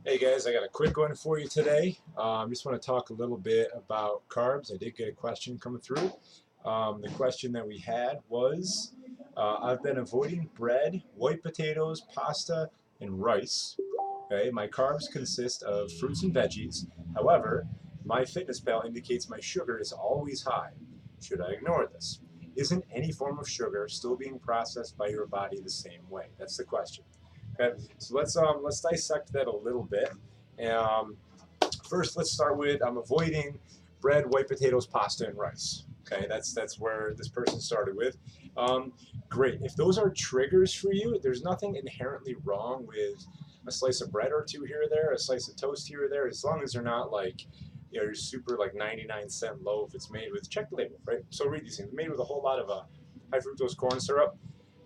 Hey guys, I got a quick one for you today. Just want to talk a little bit about carbs. I did get a question coming through. The question that we had was, I've been avoiding bread, white potatoes, pasta, and rice. Okay, my carbs consist of fruits and veggies. However, my fitness pal indicates my sugar is always high. Should I ignore this? Isn't any form of sugar still being processed by your body the same way? That's the question. Okay, so let's dissect that a little bit. Um, First, let's start with I'm avoiding bread, white potatoes, pasta, and rice. Okay, that's where this person started with. Um, Great. If those are triggers for you, there's nothing inherently wrong with a slice of bread or two here or there, a slice of toast here or there, as long as they're not like your super like 99-cent loaf. It's made with, check the label, right? So read these things. Made with a whole lot of high fructose corn syrup.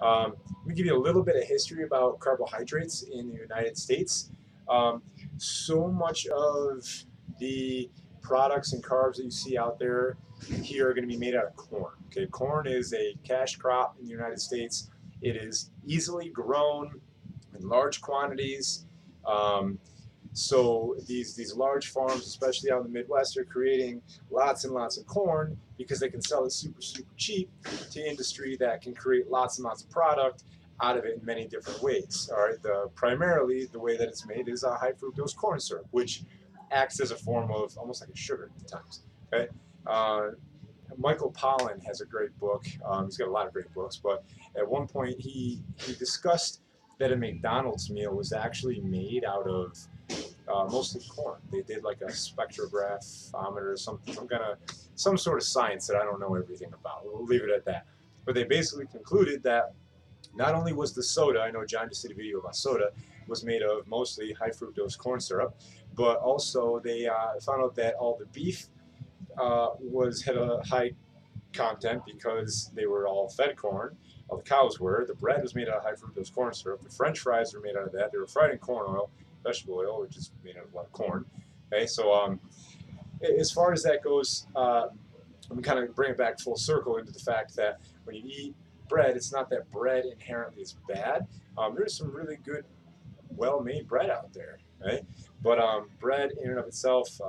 Let me give you a little bit of history about carbohydrates in the United States. Um, so much of the products and carbs that you see out there here are going to be made out of corn. Okay, corn is a cash crop in the United States. It is easily grown in large quantities. Um, so these large farms, especially out in the Midwest, are creating lots and lots of corn because they can sell it super cheap to industry that can create lots and lots of product out of it in many different ways. All right, primarily the way that it's made is a high fructose corn syrup, which acts as a form of almost like a sugar at times. Okay. Uh, Michael Pollan has a great book. He's got a lot of great books, but at one point he discussed that a McDonald's meal was actually made out of mostly corn. They did like a spectrographometer or some sort of science that I don't know everything about. We'll leave it at that. But they basically concluded that not only was the soda, I know John just did a video about soda, was made of mostly high fructose corn syrup, but also they found out that all the beef had a high content because they were all fed corn. All the cows were. The bread was made out of high fructose corn syrup. The French fries were made out of that. They were fried in corn oil, vegetable oil, which is made out of a lot of corn. Okay, so as far as that goes, I'm kind of bring it back full circle into the fact that when you eat bread, it's not that bread inherently is bad. There's some really good, well-made bread out there, right? But bread in and of itself,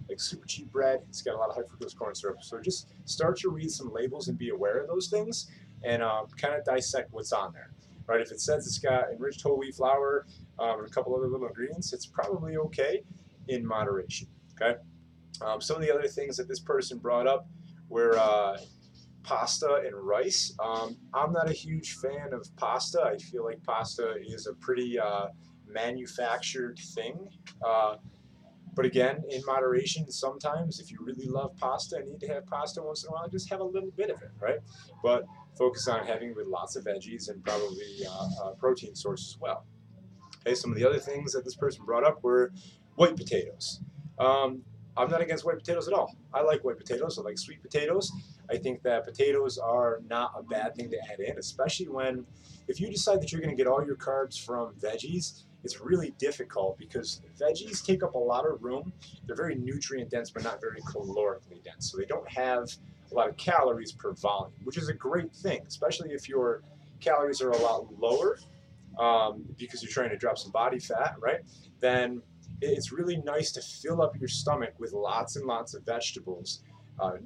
like super cheap bread, it's got a lot of high fructose corn syrup. So just start to read some labels and be aware of those things, and kind of dissect what's on there, right? If it says it's got enriched whole wheat flour and a couple other little ingredients, it's probably okay in moderation. Okay. Some of the other things that this person brought up were pasta and rice. I'm not a huge fan of pasta. I feel like pasta is a pretty manufactured thing. But again, in moderation, sometimes if you really love pasta and need to have pasta once in a while, just have a little bit of it, right? But focus on having it with lots of veggies and probably a protein source as well. Okay, some of the other things that this person brought up were white potatoes. I'm not against white potatoes at all. I like white potatoes. I like sweet potatoes. I think that potatoes are not a bad thing to add in, especially if you decide that you're going to get all your carbs from veggies, it's really difficult because veggies take up a lot of room. They're very nutrient dense, but not very calorically dense. So they don't have a lot of calories per volume, which is a great thing, especially if your calories are a lot lower because you're trying to drop some body fat, right? Then it's really nice to fill up your stomach with lots and lots of vegetables,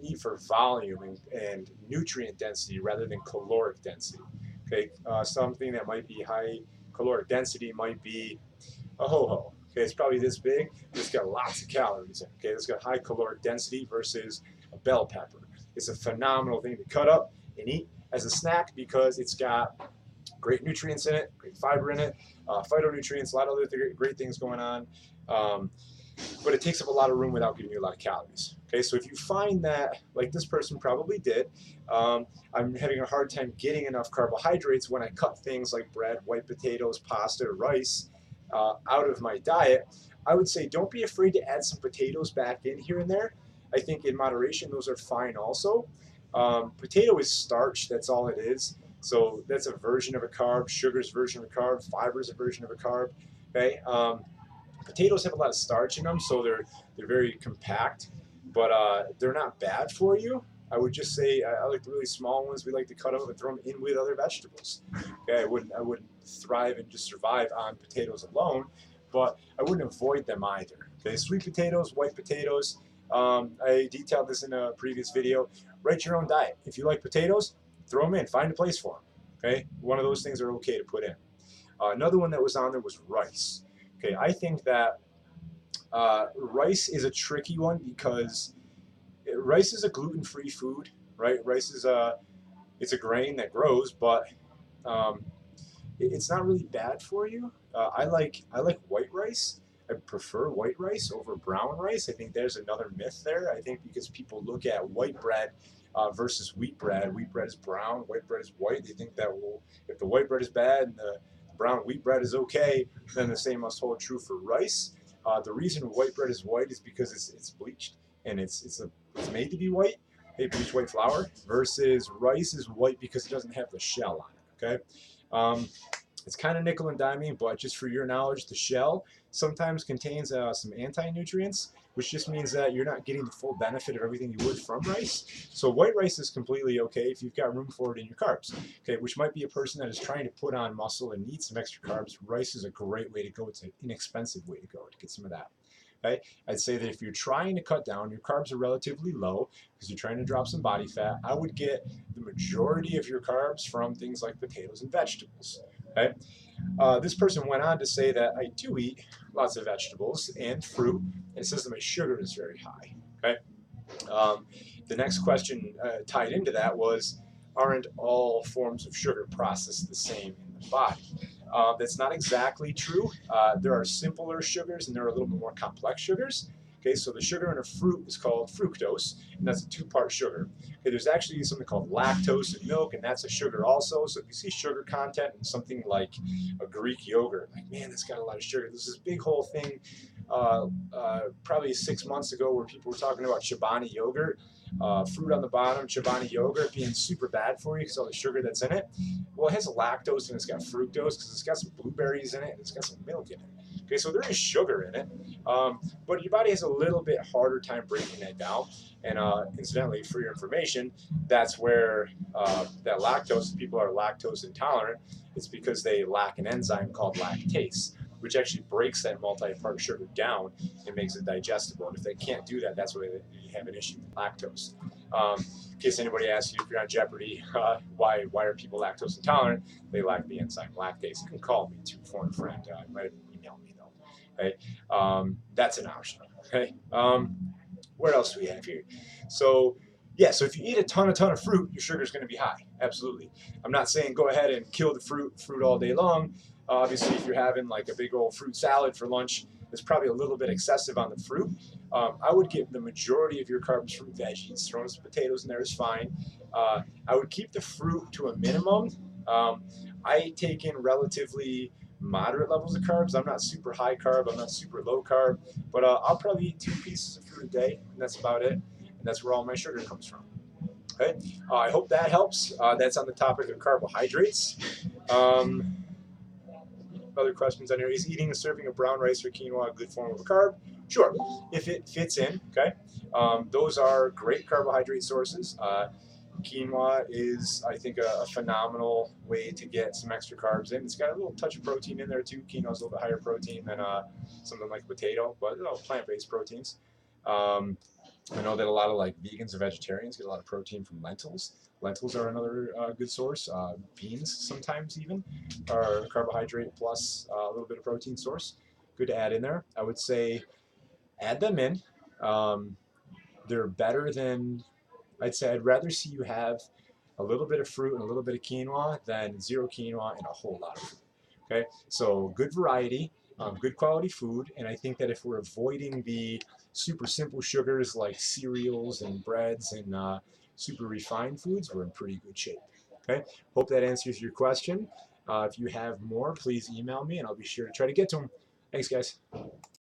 need for volume and nutrient density rather than caloric density. Okay, something that might be high caloric density might be a ho-ho. Okay, it's probably this big, but it's got lots of calories in it. Okay, it's got high caloric density versus a bell pepper. It's a phenomenal thing to cut up and eat as a snack because it's got great nutrients in it, great fiber in it, phytonutrients, a lot of other great things going on. But it takes up a lot of room without giving you a lot of calories. Okay, so if you find that, like this person probably did, I'm having a hard time getting enough carbohydrates when I cut things like bread, white potatoes, pasta, rice out of my diet, I would say don't be afraid to add some potatoes back in here and there. I think in moderation, those are fine also. Potato is starch, that's all it is. So that's a version of a carb, sugar's version of a carb, fiber's a version of a carb. Okay. Potatoes have a lot of starch in them, so they're very compact, but they're not bad for you. I would just say I like the really small ones. We like to cut them and throw them in with other vegetables. Okay, I wouldn't thrive and just survive on potatoes alone, but I wouldn't avoid them either. Okay, sweet potatoes, white potatoes. I detailed this in a previous video. Write your own diet. If you like potatoes, throw them in. Find a place for them. Okay, one of those things are okay to put in. Another one that was on there was rice. Okay, I think that rice is a tricky one because rice is a gluten-free food, right? Rice is it's a grain that grows, but um, it's not really bad for you. I like white rice. I prefer white rice over brown rice. I think there's another myth there. I think because people look at white bread versus wheat bread. Wheat bread is brown, white bread is white. They think that, well, if the white bread is bad and the brown wheat bread is okay, then the same must hold true for rice. The reason white bread is white is because it's bleached and it's made to be white. They bleach white flour versus rice is white because it doesn't have the shell on it. Okay. It's kind of nickel and diming, but just for your knowledge, the shell sometimes contains some anti-nutrients, which just means that you're not getting the full benefit of everything you would from rice. So white rice is completely okay if you've got room for it in your carbs, okay, which might be a person that is trying to put on muscle and need some extra carbs. Rice is a great way to go. It's an inexpensive way to go to get some of that. Okay? I'd say that if you're trying to cut down, your carbs are relatively low because you're trying to drop some body fat, I would get the majority of your carbs from things like potatoes and vegetables. Okay? This person went on to say that I do eat lots of vegetables and fruit, and it says that my sugar is very high. Okay. The next question tied into that was, aren't all forms of sugar processed the same in the body? That's not exactly true. There are simpler sugars and there are a little bit more complex sugars. Okay, so the sugar in a fruit is called fructose, and that's a two-part sugar. Okay, there's actually something called lactose in milk, and that's a sugar also. So if you see sugar content in something like a Greek yogurt, like, man, that's got a lot of sugar. There's this big whole thing probably 6 months ago where people were talking about Chobani yogurt, fruit on the bottom, Chobani yogurt being super bad for you because all the sugar that's in it. Well, it has lactose and it's got fructose because it's got some blueberries in it and it's got some milk in it. Okay, so there is sugar in it, but your body has a little bit harder time breaking that down. And incidentally, for your information, that's where that lactose, people are lactose intolerant. It's because they lack an enzyme called lactase, which actually breaks that multi-part sugar down and makes it digestible. And if they can't do that, that's why they have an issue with lactose. In case anybody asks you if you're on Jeopardy, why are people lactose intolerant? They lack the enzyme lactase. You can call me too, phone a friend. You might email me though. Okay, that's an option. Okay, what else do we have here? So yeah, so if you eat a ton of fruit, your sugar is going to be high. Absolutely. I'm not saying go ahead and kill the fruit all day long. Obviously, if you're having like a big old fruit salad for lunch, it's probably a little bit excessive on the fruit. I would get the majority of your carbs from veggies. Throwing some potatoes in there is fine. I would keep the fruit to a minimum. I take in relatively moderate levels of carbs. I'm not super high carb. I'm not super low carb. But I'll probably eat 2 pieces of fruit a day, and that's about it. And that's where all my sugar comes from. Okay. I hope that helps. That's on the topic of carbohydrates. Other questions on here. Is eating a serving of brown rice or quinoa a good form of a carb? Sure, if it fits in. Okay. Those are great carbohydrate sources. Quinoa is, I think, a phenomenal way to get some extra carbs in. It's got a little touch of protein in there too. Quinoa is a little bit higher protein than something like potato, but plant-based proteins. I know that a lot of like vegans and vegetarians get a lot of protein from lentils. Lentils are another good source. Beans sometimes even are carbohydrate plus a little bit of protein source. Good to add in there. I would say add them in. They're better than, I'd say I'd rather see you have a little bit of fruit and a little bit of quinoa than zero quinoa and a whole lot of fruit. Okay, so good variety, good quality food, and I think that if we're avoiding the super simple sugars like cereals and breads and super refined foods, we're in pretty good shape. Okay, hope that answers your question. If you have more, please email me and I'll be sure to try to get to them. Thanks, guys.